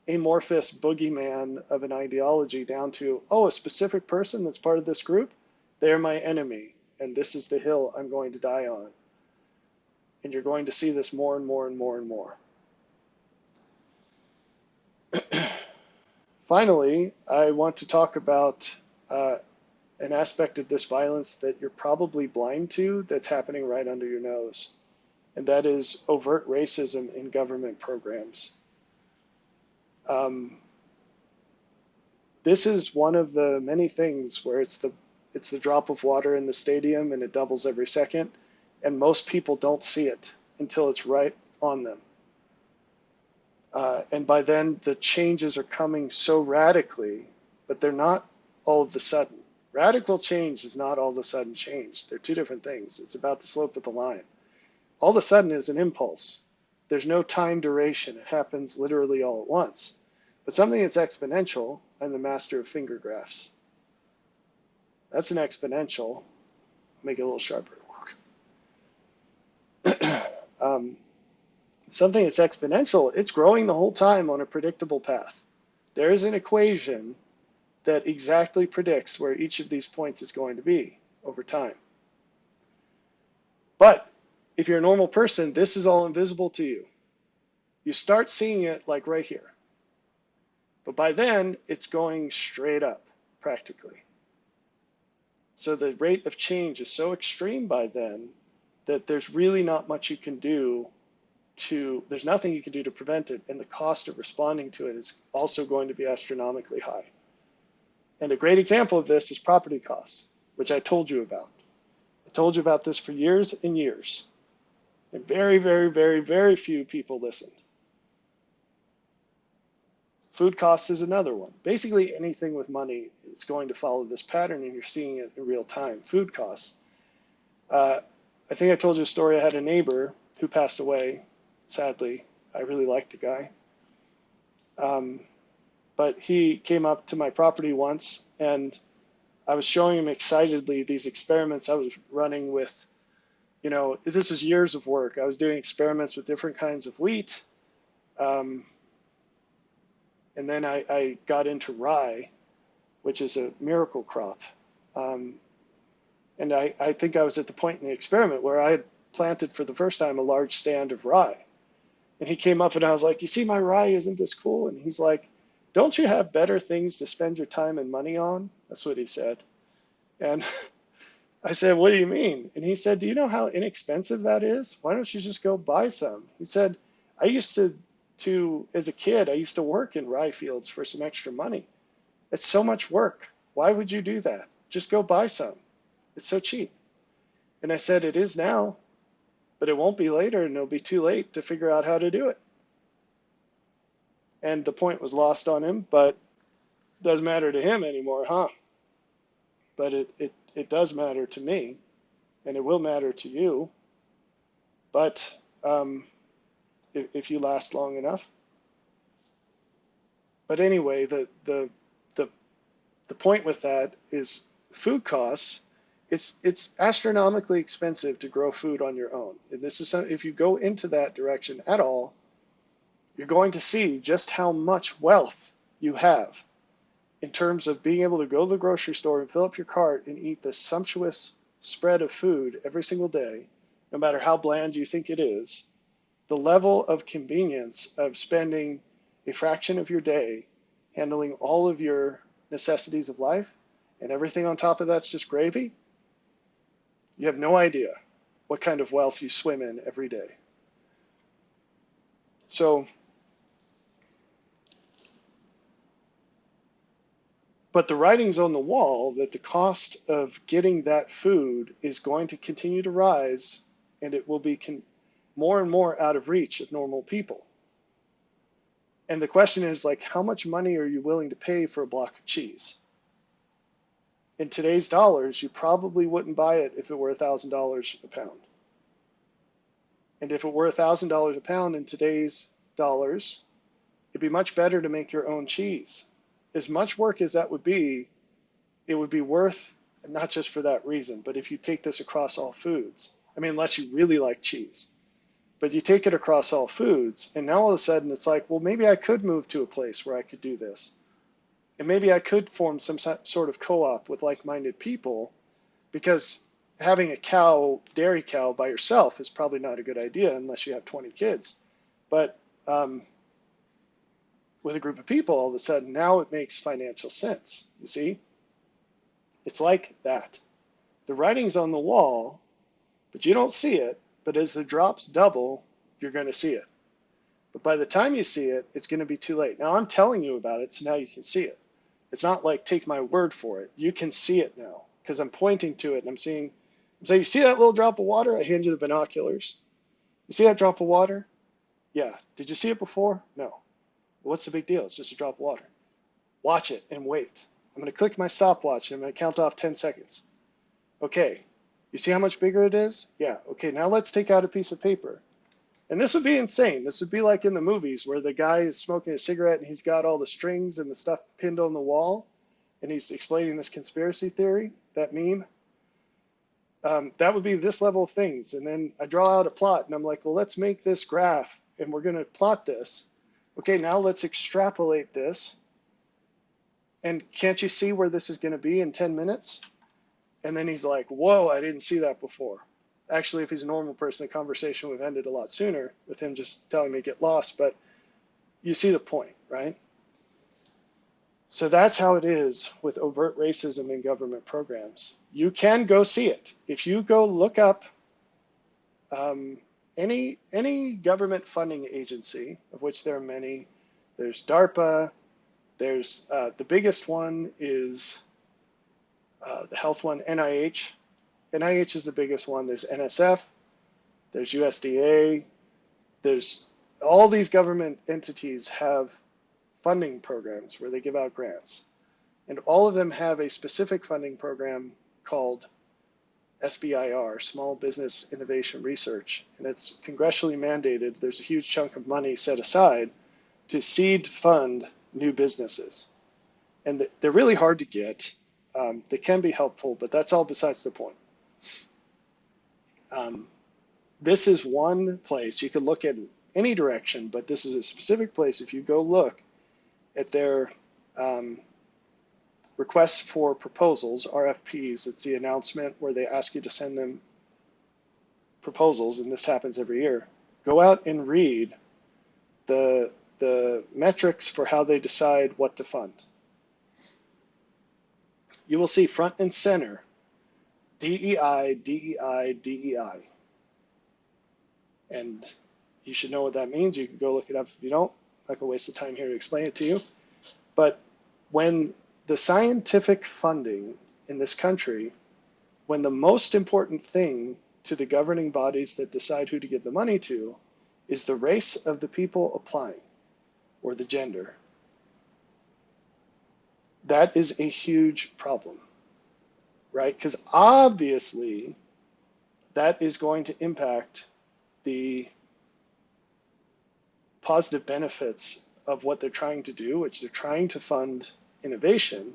amorphous boogeyman of an ideology down to, oh, a specific person that's part of this group, they're my enemy, and this is the hill I'm going to die on. And you're going to see this more and more and more and more. Finally, I want to talk about an aspect of this violence that you're probably blind to that's happening right under your nose, and that is overt racism in government programs. This is one of the many things where it's the drop of water in the stadium and it doubles every second, and most people don't see it until it's right on them. And by then the changes are coming so radically, but they're not all of a sudden. Radical change is not all of a sudden change. They're two different things. It's about the slope of the line. All of a sudden is an impulse. There's no time duration. It happens literally all at once. But something that's exponential, I'm the master of finger graphs. That's an exponential. Make it a little sharper. Something that's exponential, it's growing the whole time on a predictable path. There is an equation that exactly predicts where each of these points is going to be over time. But if you're a normal person, this is all invisible to you. You start seeing it like right here. But by then, it's going straight up, practically. So the rate of change is so extreme by then that there's really not much you can do there's nothing you can do to prevent it, and the cost of responding to it is also going to be astronomically high. And a great example of this is property costs, which I told you about. I told you about this for years and years, and very, very, very, very few people listened. Food costs is another one. Basically, anything with money is going to follow this pattern, and you're seeing it in real time. Food costs. I think I told you a story. I had a neighbor who passed away, sadly. I really liked the guy. But he came up to my property once, and I was showing him excitedly these experiments I was running with. This was years of work. I was doing experiments with different kinds of wheat. And then I got into rye, which is a miracle crop. And I think I was at the point in the experiment where I had planted for the first time a large stand of rye. And he came up and I was like, you see my rye, isn't this cool? And he's like, don't you have better things to spend your time and money on? That's what he said. And I said, what do you mean? And he said, do you know how inexpensive that is? Why don't you just go buy some? He said, I used to as a kid, I used to work in rye fields for some extra money. It's so much work. Why would you do that? Just go buy some. It's so cheap. And I said, it is now, but it won't be later, and it'll be too late to figure out how to do it. And the point was lost on him, but it doesn't matter to him anymore, huh? But it does matter to me, and it will matter to you. But if you last long enough. But anyway, the point with that is food costs. It's astronomically expensive to grow food on your own. And this is if you go into that direction at all, you're going to see just how much wealth you have in terms of being able to go to the grocery store and fill up your cart and eat this sumptuous spread of food every single day, no matter how bland you think it is. The level of convenience of spending a fraction of your day handling all of your necessities of life, and everything on top of that's just gravy, you have no idea what kind of wealth you swim in every day. So, but the writing's on the wall that the cost of getting that food is going to continue to rise, and it will be more and more out of reach of normal people. And the question is, like, how much money are you willing to pay for a block of cheese? In today's dollars, you probably wouldn't buy it if it were $1,000 a pound. And if it were $1,000 a pound in today's dollars, it'd be much better to make your own cheese. As much work as that would be, it would be worth, not just for that reason, but if you take this across all foods, I mean, unless you really like cheese, but you take it across all foods, and now all of a sudden it's like, well, maybe I could move to a place where I could do this. And maybe I could form some sort of co-op with like-minded people, because having a dairy cow by yourself is probably not a good idea unless you have 20 kids. But with a group of people, all of a sudden, now it makes financial sense, you see? It's like that. The writing's on the wall, but you don't see it. But as the drops double, you're going to see it. But by the time you see it, it's going to be too late. Now, I'm telling you about it, so now you can see it. It's not like take my word for it. You can see it now because I'm pointing to it and I'm saying, you see that little drop of water? I hand you the binoculars. You see that drop of water? Yeah. Did you see it before? No. Well, what's the big deal? It's just a drop of water. Watch it and wait. I'm going to click my stopwatch and I'm going to count off 10 seconds. Okay. You see how much bigger it is? Yeah. Okay, now let's take out a piece of paper. And this would be insane. This would be like in the movies where the guy is smoking a cigarette and he's got all the strings and the stuff pinned on the wall and he's explaining this conspiracy theory, that meme. That would be this level of things. And then I draw out a plot and I'm like, well, let's make this graph and we're going to plot this. Okay, now let's extrapolate this. And can't you see where this is going to be in 10 minutes? And then he's like, whoa, I didn't see that before. Actually, if he's a normal person, the conversation would have ended a lot sooner with him just telling me to get lost. But you see the point, right? So that's how it is with overt racism in government programs. You can go see it. If you go look up um, any government funding agency, of which there are many, there's DARPA, there's the biggest one is the health one, NIH. NIH is the biggest one. There's NSF, there's USDA, there's all these government entities have funding programs where they give out grants. And all of them have a specific funding program called SBIR, Small Business Innovation Research. And it's congressionally mandated. There's a huge chunk of money set aside to seed fund new businesses. And they're really hard to get. They can be helpful, but that's all besides the point. This is one place. You could look at any direction, but this is a specific place. If you go look at their requests for proposals, RFPs, it's the announcement where they ask you to send them proposals, and this happens every year. Go out and read the metrics for how they decide what to fund. You will see front and center DEI, DEI, DEI. And you should know what that means. You can go look it up if you don't. I'm not going to waste the time here to explain it to you. But when the scientific funding in this country, when the most important thing to the governing bodies that decide who to give the money to is the race of the people applying or the gender, that is a huge problem, right? Because obviously that is going to impact the positive benefits of what they're trying to do, which they're trying to fund innovation,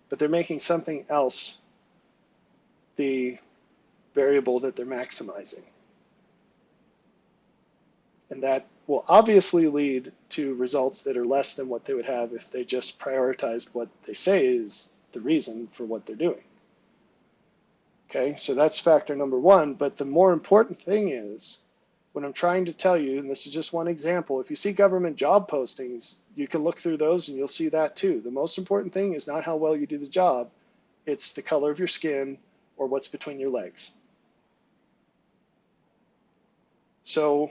but they're making something else the variable that they're maximizing. And that will obviously lead to results that are less than what they would have if they just prioritized what they say is the reason for what they're doing. Okay, so that's factor number one. But the more important thing is, what I'm trying to tell you, and this is just one example, if you see government job postings, you can look through those and you'll see that too. The most important thing is not how well you do the job, it's the color of your skin or what's between your legs. So,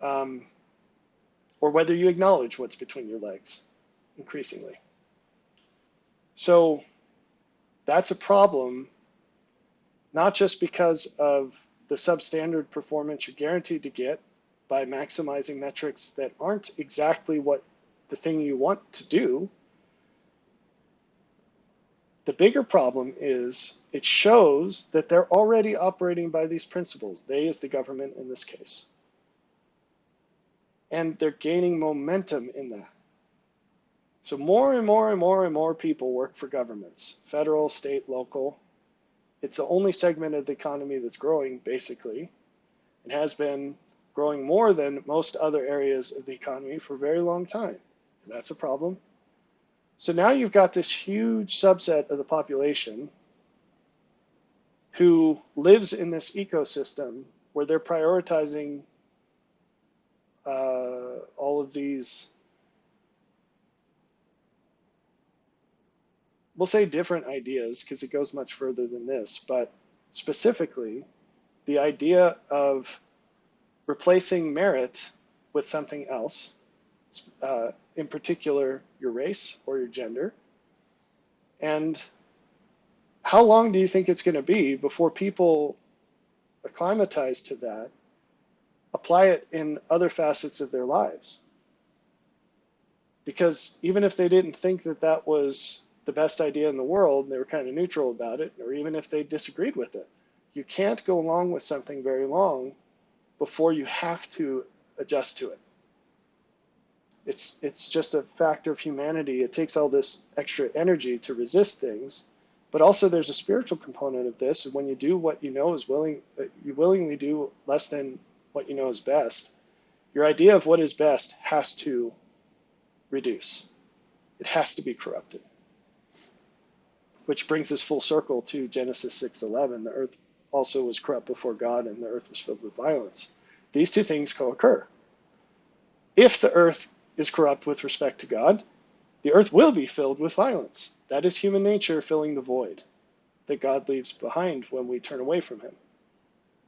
or whether you acknowledge what's between your legs, increasingly. So that's a problem, not just because of the substandard performance you're guaranteed to get by maximizing metrics that aren't exactly what the thing you want to do. The bigger problem is it shows that they're already operating by these principles, they as the government in this case. And they're gaining momentum in that. So more and more and more and more people work for governments, federal, state, local. It's the only segment of the economy that's growing, basically. It has been growing more than most other areas of the economy for a very long time. And that's a problem. So now you've got this huge subset of the population who lives in this ecosystem where they're prioritizing all of these, we'll say different ideas because it goes much further than this, but specifically the idea of replacing merit with something else, in particular your race or your gender. And how long do you think it's going to be before people acclimatize to that, apply it in other facets of their lives? Because even if they didn't think that that was the best idea in the world, and they were kind of neutral about it, or even if they disagreed with it, you can't go along with something very long before you have to adjust to it. It's just a factor of humanity. It takes all this extra energy to resist things, but also there's a spiritual component of this. And when you do what you know is you willingly do less than what you know is best, your idea of what is best has to reduce. It has to be corrupted. Which brings us full circle to Genesis 6:11. The earth also was corrupt before God, and the earth was filled with violence. These two things co-occur. If the earth is corrupt with respect to God, The earth will be filled with violence. That is human nature filling the void that God leaves behind when we turn away from him.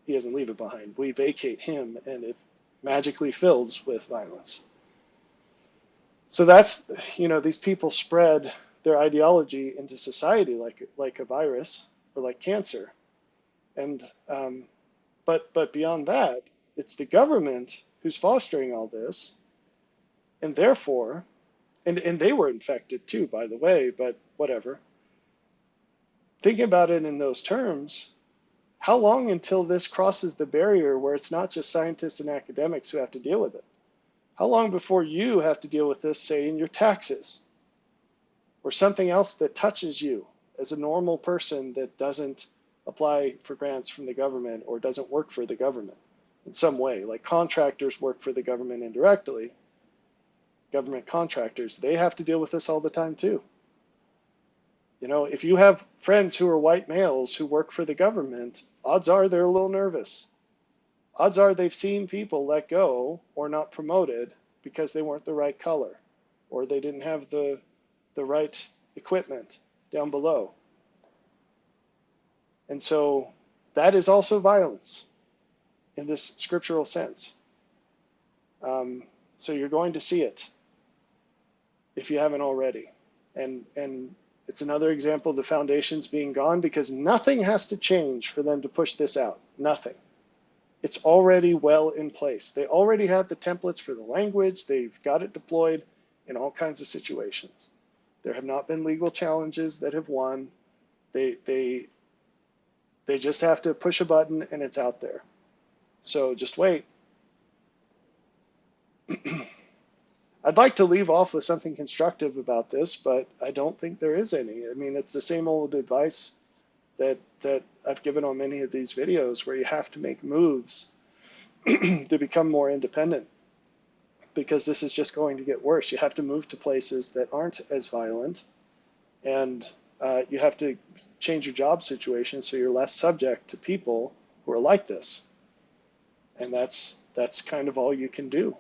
He doesn't leave it behind. We vacate him, and it magically fills with violence. So that's, these people spread their ideology into society like a virus or like cancer. And but beyond that, it's the government who's fostering all this, and therefore, and they were infected too, by the way, but whatever. Thinking about it in those terms, how long until this crosses the barrier where it's not just scientists and academics who have to deal with it? How long before you have to deal with this, say, in your taxes or something else that touches you as a normal person that doesn't apply for grants from the government or doesn't work for the government in some way? Like contractors work for the government indirectly. Government contractors, they have to deal with this all the time too. If you have friends who are white males who work for the government, odds are they're a little nervous. Odds are they've seen people let go or not promoted because they weren't the right color or they didn't have the right equipment down below. And so that is also violence in this scriptural sense. So you're going to see it if you haven't already. And it's another example of the foundations being gone, because nothing has to change for them to push this out. Nothing. It's already well in place. They already have the templates for the language. They've got it deployed in all kinds of situations. There have not been legal challenges that have won. They just have to push a button and it's out there. So just wait. I'd like to leave off with something constructive about this, but I don't think there is any. I mean, it's the same old advice that I've given on many of these videos, where you have to make moves to become more independent, because this is just going to get worse. You have to move to places that aren't as violent, and you have to change your job situation so you're less subject to people who are like this. And that's kind of all you can do.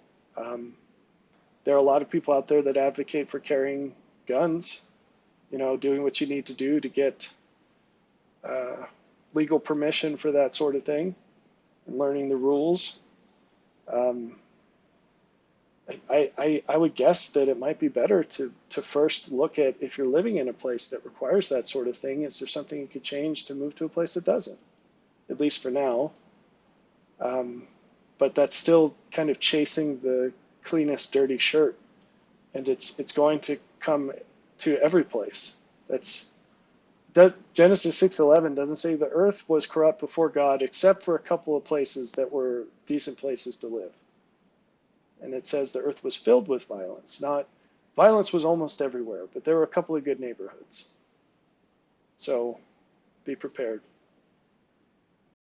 There are a lot of people out there that advocate for carrying guns, doing what you need to do to get legal permission for that sort of thing, and learning the rules. I would guess that it might be better to first look at, if you're living in a place that requires that sort of thing, is there something you could change to move to a place that doesn't, at least for now. But that's still kind of chasing the cleanest dirty shirt, and it's going to come to every place. Genesis 6:11 doesn't say the earth was corrupt before God except for a couple of places that were decent places to live. And it says the earth was filled with violence. Violence was almost everywhere, but there were a couple of good neighborhoods. So be prepared.